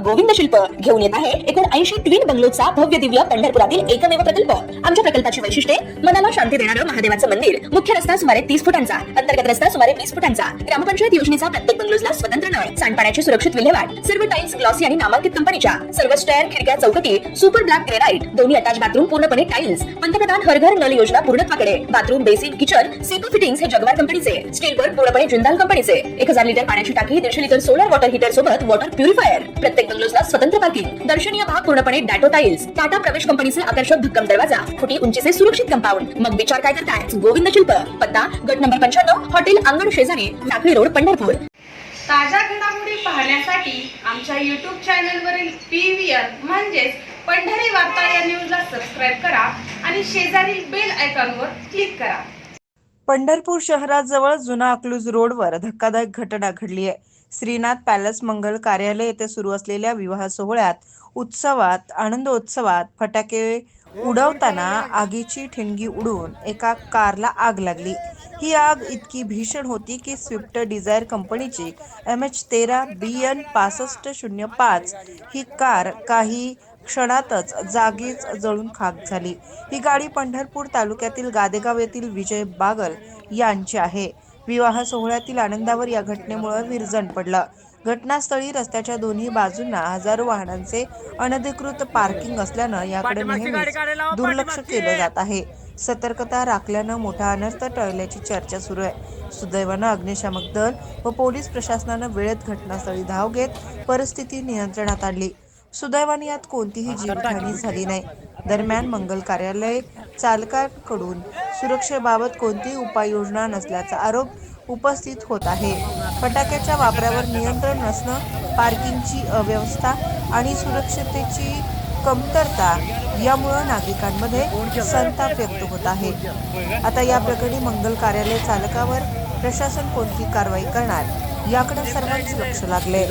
गोविंद शिल्प घेऊन येत आहे एकूण 80 ट्विन बंगलोचा भव्य दिव्य पंढरपुरातील एकमेव प्रकल्प। आमच्या प्रकल्पाची वैशिष्ट्ये मनाला शांती देणारं महादेवाचं मंदिर, मुख्य रस्ता सुमारे 30 फुटांचा, अंतर्गत रस्ता सुमारे 20 फुटांचा, ग्रामपंचायत योजनेचा प्रत्येक बंगलोजला स्वतंत्र नळ, सांडपाण्याची सुरक्षित विल्हेवाट, सर्व टाइल्स ग्लॉसी आणि नामांकित कंपनीच्या, सर्व स्टेअर, खिडक्या, चौकटी सुपर ब्लॅक ग्रेनाइट, दोन्ही अटॅच बाथरूम पूर्णपणे टाइल्स, पंतप्रधान हर घर नल योजना पूर्णत्वाकडे, bathroom, basin, kitchen, CP fittings हे जगवार कंपनीचे, स्टील वर्क पूर्णपणे जिंदाल कंपनीचे, 1000 लिटर पाण्याची टाकी, 150 लिटर सोलर वॉटर हीटर सोबत वॉटर प्युरिफायर, प्रत्येक बंगलोजला स्वतंत्र पार्किंग, दर्शनीय भाग पूर्णपणे डॅटो टाइल्स, टाटा प्रवेश कंपनीचे आकर्षक भक्कम दरवाजा, फुटी उंचीचे सुरक्षित कंपाऊंड। मग विचार काय करताय? गोविंद शिल्प, पत्ता गट नंबर 95, हॉटेल अंगण शेजारी, टाकळी रोड, पंढरपूर। ताज्या घडामोडी पाहण्यासाठी आमच्या YouTube चॅनलवरील PVR म्हणजेच पंढरी वार्ता या न्यूजला सबस्क्राइब करा आणि शेजारील बेल आयकॉनवर क्लिक करा। पंढरपूर शहराजवळ जुना अकलूज रोडवर धक्कादायक घटना घडली आहे। श्रीनाथ पॅलेस मंगल कार्यालय येथे सुरू असलेल्या विवाह सोहळ्यात आनंदोत्सवात फटाके उडवताना आगीची ठिणगी उडून एका कारला आग लागली। ही आग इतकी भीषण होती की स्विफ्ट डिझायर कंपनीची MH13 BN 6505 ही कार काही क्षणातच जागीच जळून खाक झाली। ही गाडी पंढरपूर तालुक्यातील गादेगाव येथील विजय बागल यांची आहे। विवाह सोहळ्यातील आनंदावर या घटनेमुळे विरजण पडलं। घटनास्थळी रस्त्याच्या दोन्ही बाजूंना हजारो वाहनांचे अनधिकृत पार्किंग असल्यानं याकडे नेहमीच दुर्लक्ष केलं जात आहे। सतर्कता राखल्यानं मोठा अनर्थ टळल्याची चर्चा सुरू आहे। सुदैवानं अग्निशामक दल व पोलीस प्रशासनानं वेळेत घटनास्थळी धाव घेत परिस्थिती नियंत्रणात आणली। सुदैवाने यात कोणतीही जीवितहानी झाली नाही। दरम्यान मंगल कार्यालय चालकांकडून सुरक्षेबाबत कोणतीही उपाययोजना नसल्याचा आरोप उपस्थित होत आहे। फटाक्याच्या वापरावर नियंत्रण नसणं, पार्किंगची अव्यवस्था आणि सुरक्षतेची कमतरता यामुळे नागरिकांमध्ये संताप व्यक्त होत आहे। आता या प्रकरणी मंगल कार्यालय चालकावर प्रशासन कोणती कारवाई करणार याकडे सर्वांचे लक्ष लागले।